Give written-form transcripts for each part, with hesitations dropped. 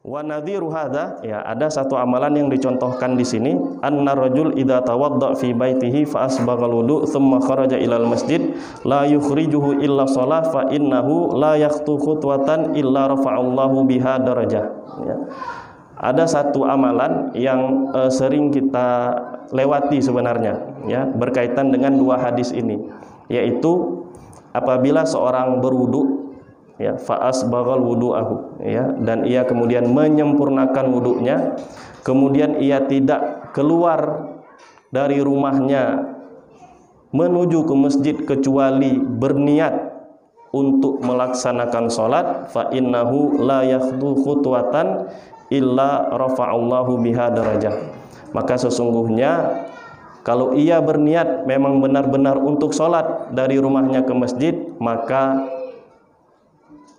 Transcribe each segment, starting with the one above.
Wa nadhiru hadza, ya, ada satu amalan yang dicontohkan di sini, anna rajul idza tawadda fi baitihi fa asbaghal wudu thumma kharaja ilal masjid la yukhrijuhu illa shalah fa innahu la yakhtu khutwatan illa rafa'allahu biha darajah. Ya. Ada satu amalan yang sering kita lewati sebenarnya, ya, berkaitan dengan dua hadis ini, yaitu apabila seorang berwudu, ya, fa'asbaghal wudu'ahu, ya, dan ia kemudian menyempurnakan wudunya, kemudian ia tidak keluar dari rumahnya menuju ke masjid kecuali berniat untuk melaksanakan sholat, fa innahu la yakhdu khutwatan illa rafa'allahu biha darajah. Maka sesungguhnya kalau ia berniat memang benar-benar untuk sholat dari rumahnya ke masjid, maka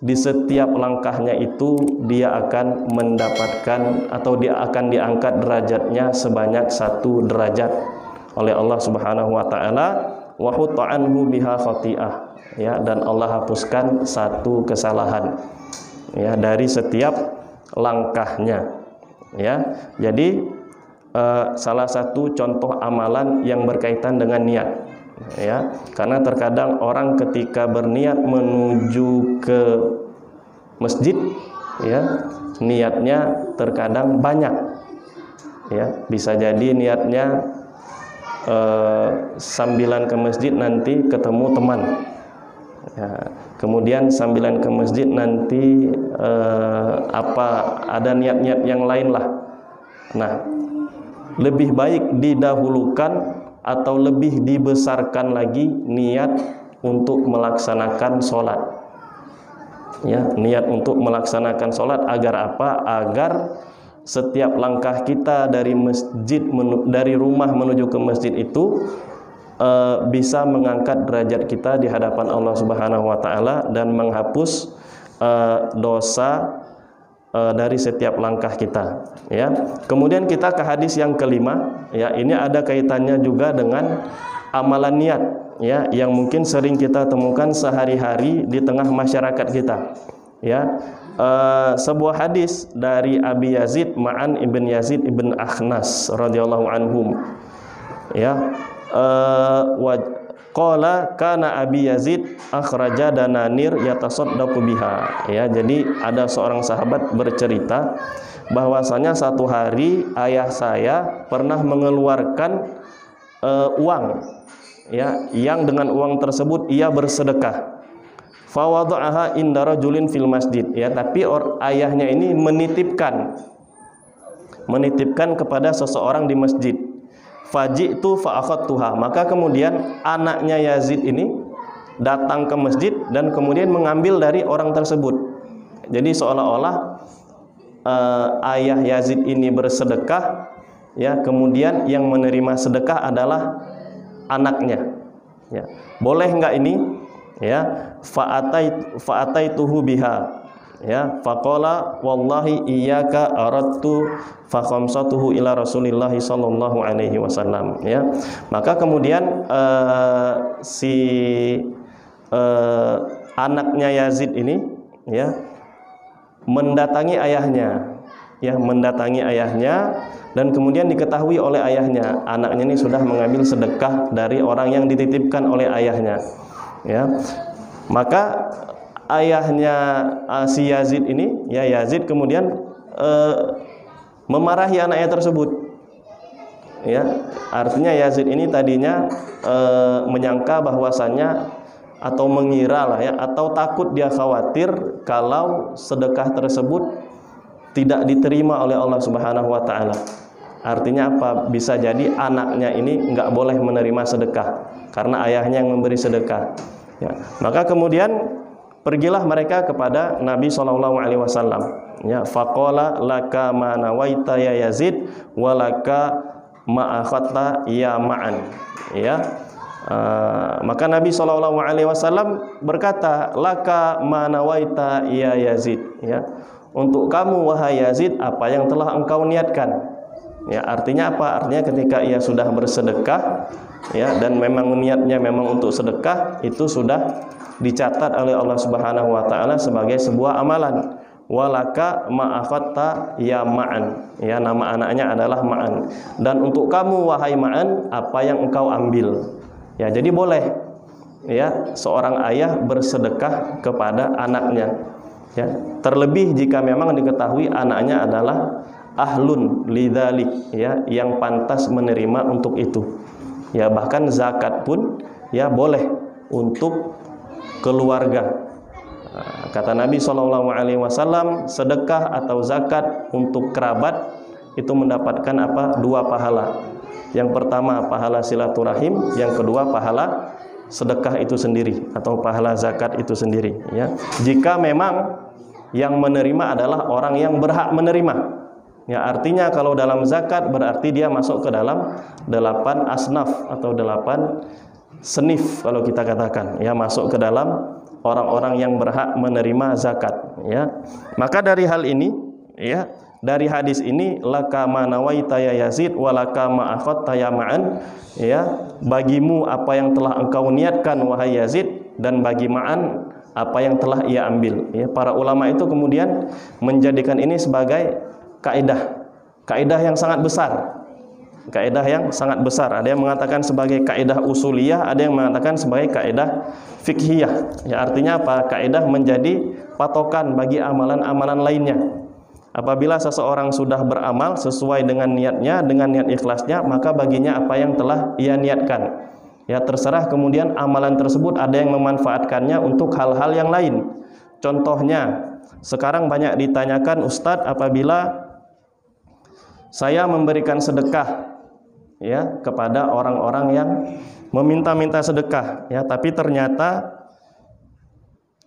di setiap langkahnya itu dia akan mendapatkan atau dia akan diangkat derajatnya sebanyak 1 derajat oleh Allah Subhanahu wa taala, wa hutta anhu biha khati'ah, ya, dan Allah hapuskan 1 kesalahan, ya, dari setiap langkahnya, ya. Jadi salah satu contoh amalan yang berkaitan dengan niat, ya, karena terkadang orang ketika berniat menuju ke masjid, ya, niatnya terkadang banyak, ya, bisa jadi niatnya sambilan ke masjid nanti ketemu teman, ya, kemudian sambilan ke masjid nanti ada niat-niat yang lain lah. Nah, lebih baik didahulukan atau lebih dibesarkan lagi niat untuk melaksanakan sholat, ya, niat untuk melaksanakan sholat. Agar apa? Agar setiap langkah kita dari masjid dari rumah menuju ke masjid itu bisa mengangkat derajat kita di hadapan Allah Subhanahu wa taala dan menghapus dosa dari setiap langkah kita, ya. Kemudian kita ke hadis yang kelima, ya, ini ada kaitannya juga dengan amalan niat, ya, yang mungkin sering kita temukan sehari-hari di tengah masyarakat kita, ya. Sebuah hadis dari Abi Yazid Ma'an ibn Yazid ibn Akhnas radhiyallahu anhum, ya, qala kana Abi Yazid akhraja dananir yatasaddaqu biha, ya. Jadi ada seorang sahabat bercerita bahwasanya satu hari ayah saya pernah mengeluarkan uang, ya, yang dengan uang tersebut ia bersedekah. Fa wada'aha inda rajulin fil masjid, ya, tapi ayahnya ini menitipkan kepada seseorang di masjid. Faji'tu fa akhadtuha, maka kemudian anaknya Yazid ini datang ke masjid dan kemudian mengambil dari orang tersebut. Jadi seolah-olah ayah Yazid ini bersedekah, ya, kemudian yang menerima sedekah adalah anaknya, ya. Boleh enggak ini? Ya, fa'ataituhu biha, ya, faqala wallahi iyyaka aradtu fa khamsatuhu ila Rasulillah sallallahu alaihi wasallam, ya. Maka kemudian anaknya Yazid ini, ya, mendatangi ayahnya, ya, dan kemudian diketahui oleh ayahnya anaknya ini sudah mengambil sedekah dari orang yang dititipkan oleh ayahnya, ya. Maka ayahnya si Yazid ini, ya, Yazid kemudian memarahi anaknya tersebut, ya. Artinya Yazid ini tadinya menyangka bahwasannya atau mengira lah, ya, atau takut, dia khawatir kalau sedekah tersebut tidak diterima oleh Allah Subhanahu wa taala. Artinya apa? Bisa jadi anaknya ini enggak boleh menerima sedekah karena ayahnya yang memberi sedekah, ya. Maka kemudian pergilah mereka kepada Nabi SAW, ya. Faqala laka ma nawaita ya Yazid walaka ma akhadta ya Ma'an, ya. Maka Nabi SAW berkata, laka ma nawaita ya Yazid, ya, untuk kamu wahai Yazid apa yang telah engkau niatkan, ya. Artinya apa? Artinya ketika ia sudah bersedekah, ya, dan memang niatnya memang untuk sedekah, itu sudah dicatat oleh Allah Subhanahu wa taala sebagai sebuah amalan. walaka ma akhadta ya Ma'an. Ya, nama anaknya adalah Ma'an. Dan untuk kamu wahai Ma'an, apa yang engkau ambil. Ya, jadi boleh ya seorang ayah bersedekah kepada anaknya. Ya, terlebih jika memang diketahui anaknya adalah ahlun lidzalik, ya, yang pantas menerima untuk itu. Ya, bahkan zakat pun ya boleh untuk keluarga. Kata Nabi SAW, sedekah atau zakat untuk kerabat itu mendapatkan apa? 2 pahala. Yang pertama pahala silaturahim, yang kedua pahala sedekah itu sendiri atau pahala zakat itu sendiri. Ya, jika memang yang menerima adalah orang yang berhak menerima. Ya, artinya kalau dalam zakat berarti dia masuk ke dalam 8 asnaf atau 8 senif kalau kita katakan. Ya, masuk ke dalam orang-orang yang berhak menerima zakat. Ya, maka dari hal ini, ya, dari hadis ini, laka ma nawaita ya Yazid walaka ma akhadta ya Ma'an, ya, bagimu apa yang telah engkau niatkan wahai Yazid, dan bagi Ma'an apa yang telah ia ambil. Ya, para ulama itu kemudian menjadikan ini sebagai kaidah yang sangat besar. Kaidah yang sangat besar. Ada yang mengatakan sebagai kaidah usuliyah, ada yang mengatakan sebagai kaidah fikhiyah. Ya, artinya apa? Kaidah menjadi patokan bagi amalan-amalan lainnya. Apabila seseorang sudah beramal sesuai dengan niatnya, dengan niat ikhlasnya, maka baginya apa yang telah ia niatkan. Ya, terserah kemudian amalan tersebut ada yang memanfaatkannya untuk hal-hal yang lain. Contohnya, sekarang banyak ditanyakan, Ustadz, apabila saya memberikan sedekah ya kepada orang-orang yang meminta-minta sedekah, ya, tapi ternyata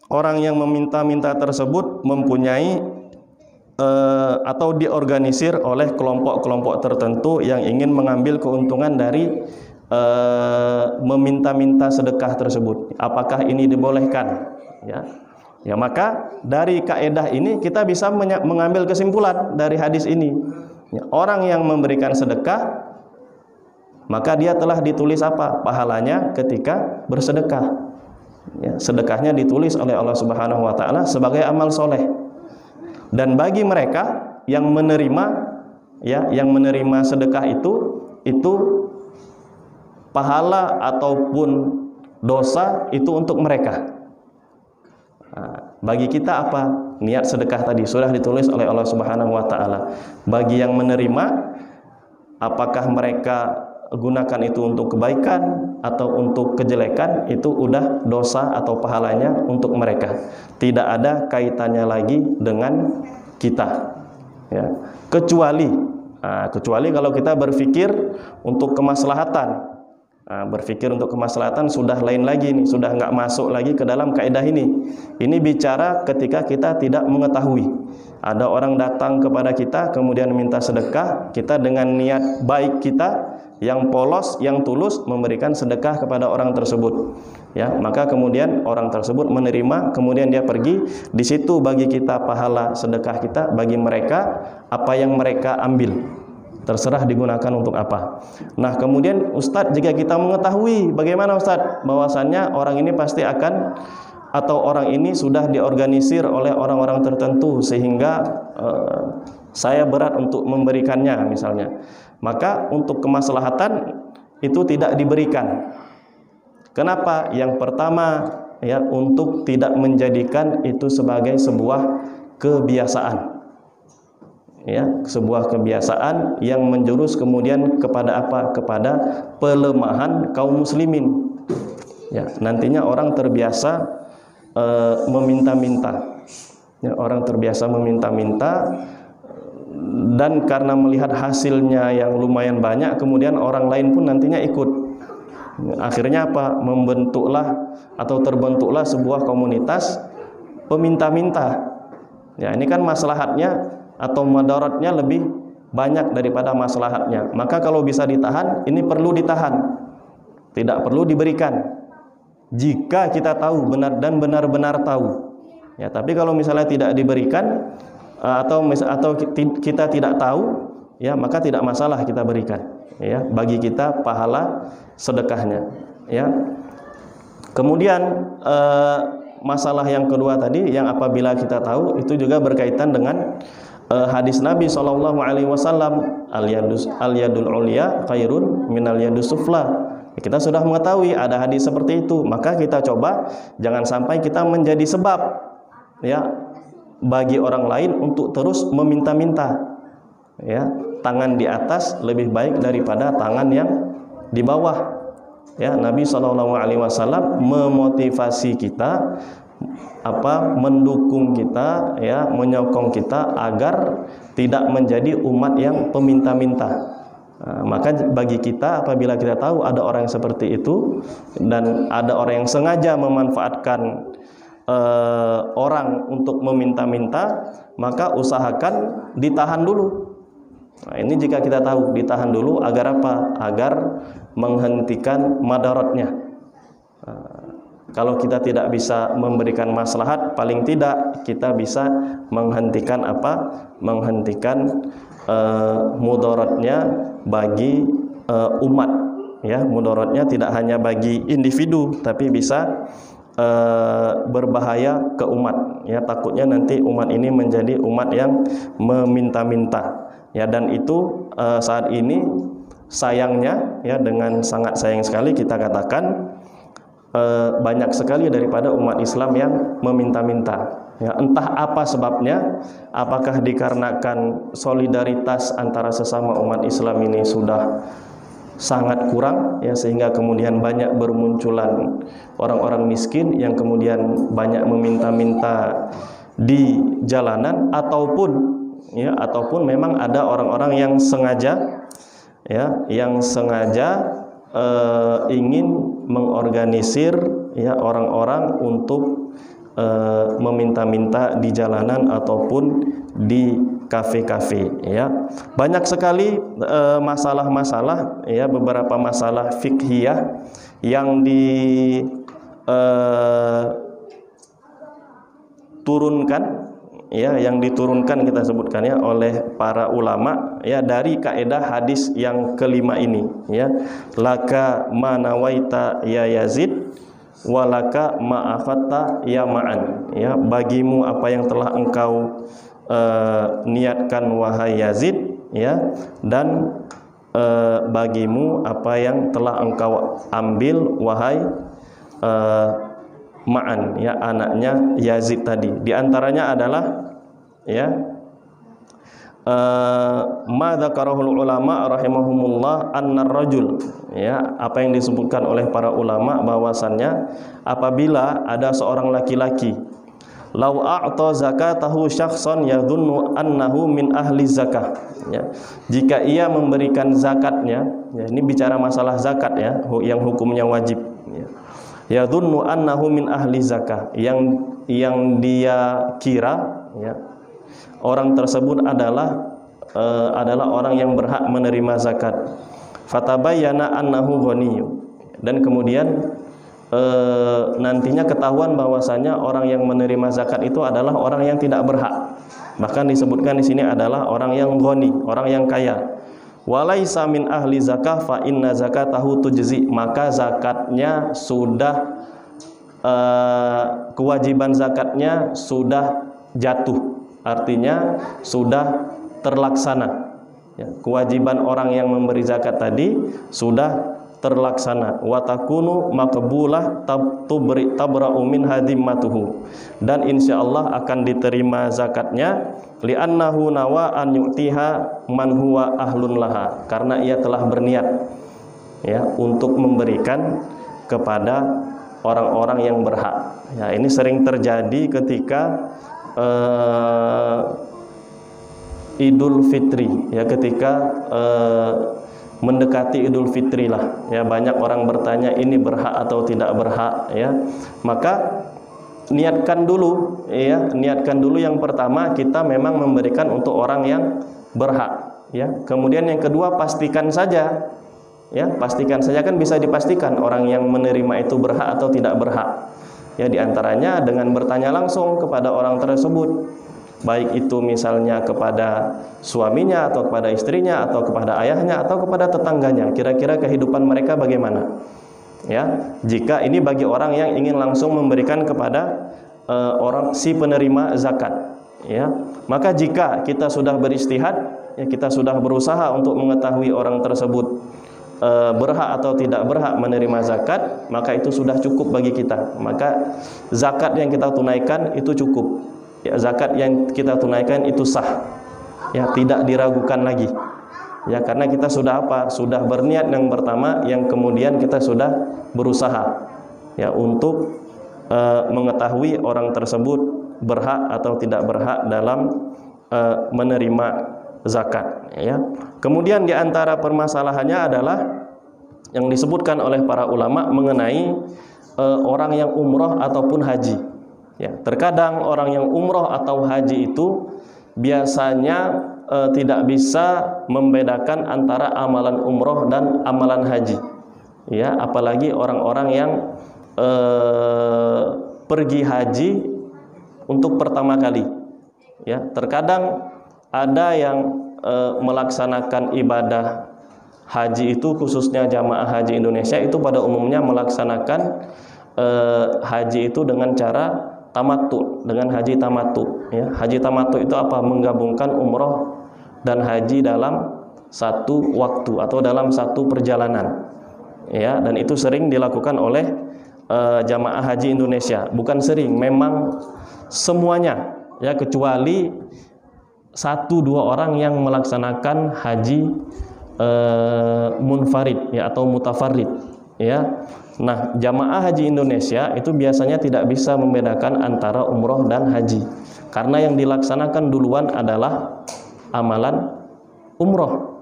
orang yang meminta-minta tersebut mempunyai atau diorganisir oleh kelompok-kelompok tertentu yang ingin mengambil keuntungan dari meminta-minta sedekah tersebut. Apakah ini dibolehkan? Ya, maka dari kaidah ini kita bisa mengambil kesimpulan dari hadis ini. Ya, orang yang memberikan sedekah, maka dia telah ditulis apa? Pahalanya ketika bersedekah. Ya, sedekahnya ditulis oleh Allah Subhanahu wa taala sebagai amal soleh. Dan bagi mereka yang menerima, ya, yang menerima sedekah itu pahala ataupun dosa itu untuk mereka. Nah, bagi kita apa? Niat sedekah tadi sudah ditulis oleh Allah Subhanahu wa taala. Bagi yang menerima, apakah mereka gunakan itu untuk kebaikan atau untuk kejelekan, itu udah dosa atau pahalanya untuk mereka. Tidak ada kaitannya lagi dengan kita. Ya. Kecuali kalau kita berpikir untuk kemaslahatan. Berpikir untuk kemaslahatan sudah lain lagi nih, sudah nggak masuk lagi ke dalam kaidah ini. Ini bicara ketika kita tidak mengetahui. Ada orang datang kepada kita kemudian minta sedekah, kita dengan niat baik kita yang polos, yang tulus memberikan sedekah kepada orang tersebut. Ya, maka kemudian orang tersebut menerima, kemudian dia pergi, di situ bagi kita pahala sedekah kita, bagi mereka apa yang mereka ambil. Terserah digunakan untuk apa. Nah, kemudian Ustadz, jika kita mengetahui bagaimana Ustadz, bahwasannya orang ini pasti akan, atau orang ini sudah diorganisir oleh orang-orang tertentu sehingga saya berat untuk memberikannya misalnya, maka untuk kemaslahatan itu tidak diberikan. Kenapa? Yang pertama, ya, untuk tidak menjadikan itu sebagai sebuah kebiasaan. Ya, sebuah kebiasaan yang menjurus kemudian kepada apa? Kepada pelemahan kaum muslimin. Ya, nantinya orang terbiasa meminta-minta. Ya, orang terbiasa meminta-minta, dan karena melihat hasilnya yang lumayan banyak, kemudian orang lain pun nantinya ikut. Akhirnya apa? Membentuklah atau terbentuklah sebuah komunitas peminta-minta. Ya, ini kan maslahatnya atau madaratnya lebih banyak daripada maslahatnya. Maka kalau bisa ditahan, ini perlu ditahan. Tidak perlu diberikan. Jika kita tahu benar dan benar-benar tahu. Ya, tapi kalau misalnya tidak diberikan atau kita tidak tahu, ya, maka tidak masalah kita berikan. Ya, bagi kita pahala sedekahnya. Ya. Kemudian masalah yang kedua tadi, yang apabila kita tahu, itu juga berkaitan dengan hadis Nabi SAW, al yadul ulya khairun minal yadus sufla. Kita sudah mengetahui ada hadis seperti itu, maka kita coba jangan sampai kita menjadi sebab ya bagi orang lain untuk terus meminta-minta. Ya, tangan di atas lebih baik daripada tangan yang di bawah. Ya, Nabi SAW memotivasi kita, mendukung kita, ya, menyokong kita agar tidak menjadi umat yang peminta-minta. Maka bagi kita, apabila kita tahu ada orang yang seperti itu dan ada orang yang sengaja memanfaatkan orang untuk meminta-minta, maka usahakan ditahan dulu. Nah, ini jika kita tahu, ditahan dulu agar apa? Agar menghentikan madaratnya. Kalau kita tidak bisa memberikan maslahat, paling tidak kita bisa menghentikan menghentikan mudaratnya bagi umat. Ya, mudaratnya tidak hanya bagi individu, tapi bisa berbahaya ke umat. Ya, takutnya nanti umat ini menjadi umat yang meminta-minta. Ya, dan itu saat ini sayangnya, ya, dengan sangat sayang sekali kita katakan banyak sekali daripada umat Islam yang meminta-minta. Ya, entah apa sebabnya, apakah dikarenakan solidaritas antara sesama umat Islam ini sudah sangat kurang, ya, sehingga kemudian banyak bermunculan orang-orang miskin yang kemudian banyak meminta-minta di jalanan, ataupun memang ada orang-orang yang sengaja, ya, ingin mengorganisir, ya, orang-orang untuk meminta-minta di jalanan ataupun di kafe-kafe. Ya, banyak sekali masalah-masalah, ya, beberapa masalah fikhiyah yang diturunkan, ya, yang diturunkan kita sebutkan, ya, oleh para ulama, ya, dari kaidah hadis yang kelima ini, ya, laka ma nawaita ya Yazid walaka ma akhadta ya Ma'an. Ya, bagimu apa yang telah engkau niatkan wahai Yazid, ya, dan bagimu apa yang telah engkau ambil wahai Ma'an, ya, anaknya Yazid tadi. Di antaranya adalah, ya, ma dzakarahul ulama rahimahumullah annar rajul, ya, apa yang disebutkan oleh para ulama bahwasannya apabila ada seorang laki-laki lau a'ta zakatahu syakhsan yadhunnu annahu min ahli zakah, ya, jika ia memberikan zakatnya, ya, ini bicara masalah zakat, ya, yang hukumnya wajib, ya, yadhunnu annahu min ahli zakah, yang dia kira, ya, orang tersebut adalah orang yang berhak menerima zakat. Fatabayyana annahu ghaniyun, dan kemudian nantinya ketahuan bahwasanya orang yang menerima zakat itu adalah orang yang tidak berhak. Bahkan disebutkan di sini adalah orang yang ghani, orang yang kaya. Walaisa min ahli zakah fa inna zakatahu tujzi, maka zakatnya sudah kewajiban zakatnya sudah jatuh, artinya sudah terlaksana. Ya, kewajiban orang yang memberi zakat tadi sudah terlaksana. Wa takunu maqbulah tabra'u min hadimmatuhu, dan insyaallah akan diterima zakatnya li'annahu nawa an yu'tiha man huwa ahlun laha, karena ia telah berniat, ya, untuk memberikan kepada orang-orang yang berhak. Ya, ini sering terjadi ketika Idul Fitri, ya, ketika mendekati Idul Fitri lah, ya, banyak orang bertanya ini berhak atau tidak berhak, ya, maka niatkan dulu, ya, niatkan dulu yang pertama kita memang memberikan untuk orang yang berhak, ya, kemudian yang kedua pastikan saja, ya, pastikan saja, kan bisa dipastikan orang yang menerima itu berhak atau tidak berhak, ya, diantaranya dengan bertanya langsung kepada orang tersebut, baik itu misalnya kepada suaminya atau kepada istrinya atau kepada ayahnya atau kepada tetangganya, kira-kira kehidupan mereka bagaimana, Ya, jika ini bagi orang yang ingin langsung memberikan kepada orang si penerima zakat, ya. Maka jika kita sudah beristihad, ya, kita sudah berusaha untuk mengetahui orang tersebut berhak atau tidak berhak menerima zakat, maka itu sudah cukup bagi kita. Maka zakat yang kita tunaikan itu cukup. Ya, zakat yang kita tunaikan itu sah. Ya, tidak diragukan lagi. Ya, karena kita sudah apa? Sudah berniat yang pertama, yang kemudian kita sudah berusaha ya untuk mengetahui orang tersebut berhak atau tidak berhak dalam menerima zakat, ya. Kemudian di antara permasalahannya adalah yang disebutkan oleh para ulama mengenai orang yang umroh ataupun haji. Ya, terkadang orang yang umroh atau haji itu biasanya tidak bisa membedakan antara amalan umroh dan amalan haji. Ya, apalagi orang-orang yang pergi haji untuk pertama kali. Ya, terkadang ada yang melaksanakan ibadah haji itu, khususnya jamaah haji Indonesia itu pada umumnya melaksanakan haji itu dengan cara tamattu, dengan haji tamattu. Ya, haji tamattu itu apa? Menggabungkan umroh dan haji dalam satu waktu atau dalam satu perjalanan. Ya, dan itu sering dilakukan oleh jamaah haji Indonesia. Bukan sering, memang semuanya, ya, kecuali 1-2 orang yang melaksanakan haji munfarid, ya, atau mutafarrid, ya. Nah, jamaah haji Indonesia itu biasanya tidak bisa membedakan antara umroh dan haji, karena yang dilaksanakan duluan adalah amalan umroh.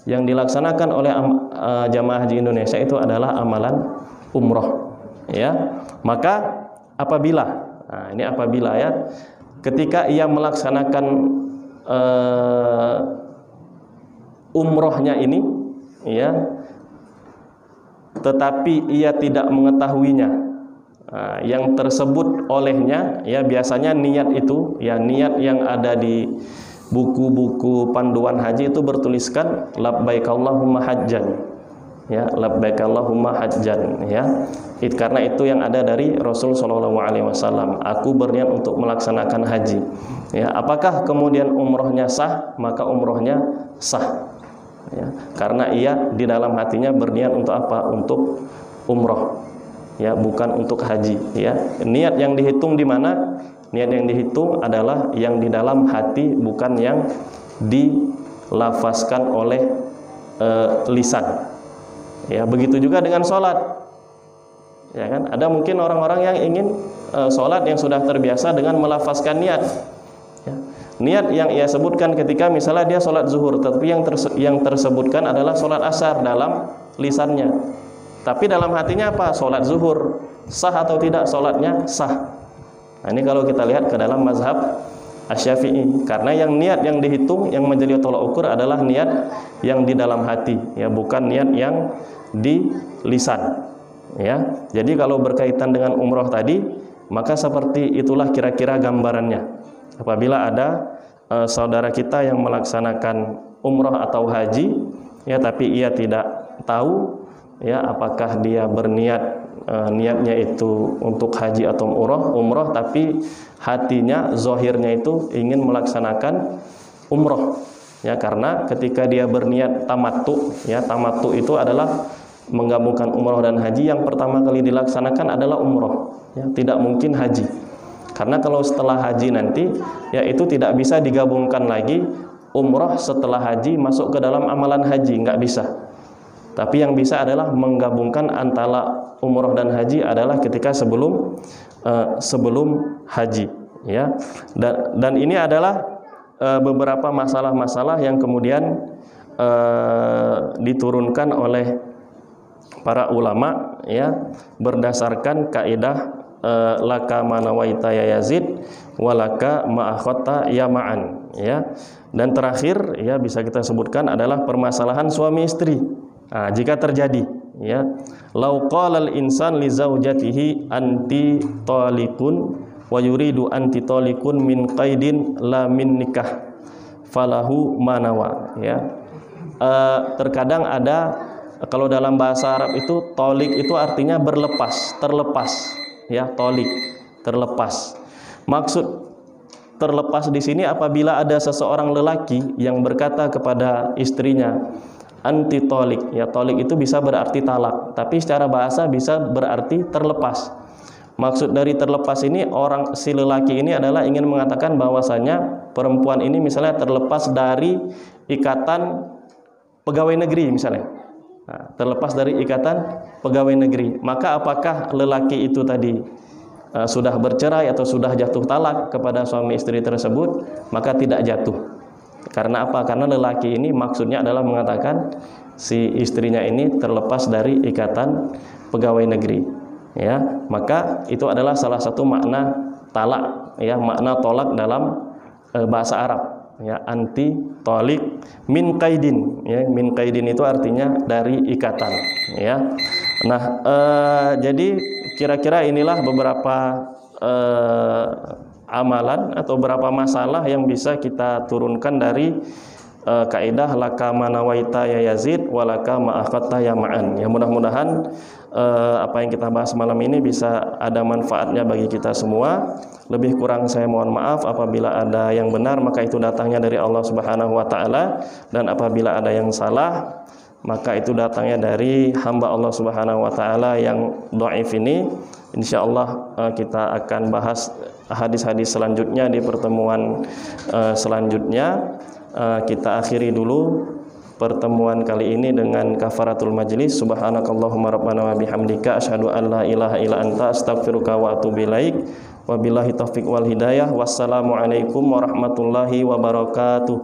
Yang dilaksanakan oleh jamaah haji Indonesia itu adalah amalan umroh, ya. Maka apabila, nah ini apabila, ya, ketika ia melaksanakan umrohnya ini, ya, tetapi ia tidak mengetahuinya, yang tersebut olehnya, ya, biasanya niat itu, ya, niat yang ada di buku-buku panduan haji itu bertuliskan labbaik Allahumma hajjan, ya, labbaik Allahumma hajjan, ya. Karena itu yang ada dari Rasul Shallallahu Alaihi Wasallam, aku berniat untuk melaksanakan haji, ya. Apakah kemudian umrohnya sah? Maka umrohnya sah, ya, karena ia di dalam hatinya berniat untuk apa? Untuk umroh, ya, bukan untuk haji, ya. Niat yang dihitung di mana? Niat yang dihitung adalah yang di dalam hati, bukan yang dilafazkan oleh lisan. Ya, begitu juga dengan sholat. Ya kan? Ada mungkin orang-orang yang ingin sholat yang sudah terbiasa dengan melafazkan niat. Ya. Niat yang ia sebutkan ketika misalnya dia sholat zuhur, tapi yang tersebutkan adalah sholat asar dalam lisannya. Tapi dalam hatinya apa? Sholat zuhur. Sah atau tidak sholatnya? Sah. Nah, ini kalau kita lihat ke dalam mazhab Asy-Syafi'i, karena yang niat yang dihitung, yang menjadi tolak ukur adalah niat yang di dalam hati, ya, bukan niat yang di lisan, ya. Jadi kalau berkaitan dengan umroh tadi, maka seperti itulah kira-kira gambarannya. Apabila ada saudara kita yang melaksanakan umroh atau haji, ya, tapi ia tidak tahu, ya, apakah dia berniat niatnya itu untuk haji atau umroh, tapi hatinya, zohirnya itu ingin melaksanakan umroh, ya, karena ketika dia berniat tamattu, ya, tamattu itu adalah menggabungkan umroh dan haji, yang pertama kali dilaksanakan adalah umroh, ya, tidak mungkin haji, karena kalau setelah haji nanti, ya, itu tidak bisa digabungkan lagi umroh setelah haji masuk ke dalam amalan haji, nggak bisa. Tapi yang bisa adalah menggabungkan antara umroh dan haji adalah ketika sebelum haji, ya. Dan ini adalah beberapa masalah-masalah yang kemudian diturunkan oleh para ulama, ya, berdasarkan kaidah laka manawaita ya Yazid walaka ma'akhata ya ma'an, ya. Dan terakhir, ya, bisa kita sebutkan adalah permasalahan suami istri. Nah, jika terjadi, ya, lau qalal insan li zaujatihi anti talikun wa yuridu anti talikun min qaidin la min nikah falahu manawa, ya. Terkadang ada Kalau dalam bahasa Arab itu tolik itu artinya berlepas, terlepas, ya, tolik, terlepas. Maksud terlepas di sini apabila ada seseorang lelaki yang berkata kepada istrinya, anti tolik, ya, tolik itu bisa berarti talak, tapi secara bahasa bisa berarti terlepas. Maksud dari terlepas ini, orang si lelaki ini adalah ingin mengatakan bahwasanya perempuan ini misalnya terlepas dari ikatan pegawai negeri misalnya. Nah, terlepas dari ikatan pegawai negeri, maka apakah lelaki itu tadi sudah bercerai atau sudah jatuh talak kepada suami istri tersebut? Maka tidak jatuh. Karena apa? Karena lelaki ini maksudnya adalah mengatakan si istrinya ini terlepas dari ikatan pegawai negeri, ya. Maka itu adalah salah satu makna talak, ya, makna tolak dalam bahasa Arab, ya, anti tolik min qaidin, ya. Min qaidin itu artinya dari ikatan, ya. Nah, jadi kira-kira inilah beberapa amalan atau beberapa masalah yang bisa kita turunkan dari kaidah laka manawaita ya Yazid walaka ma'aqatta ya Ma'an. Ya, mudah-mudahan apa yang kita bahas malam ini bisa ada manfaatnya bagi kita semua. Lebih kurang saya mohon maaf. Apabila ada yang benar maka itu datangnya dari Allah Subhanahu wa taala, dan apabila ada yang salah maka itu datangnya dari hamba Allah Subhanahu wa taala yang dhaif ini. Insyaallah kita akan bahas hadis-hadis selanjutnya di pertemuan selanjutnya. Kita akhiri dulu pertemuan kali ini dengan kafaratul majlis. Subhanakallahumma rabbana wa bihamdika asyhadu an la ilaha illa anta astaghfiruka wa atubu ilaik. Wabillahi taufiq wal hidayah. Wassalamualaikum warahmatullahi wabarakatuh.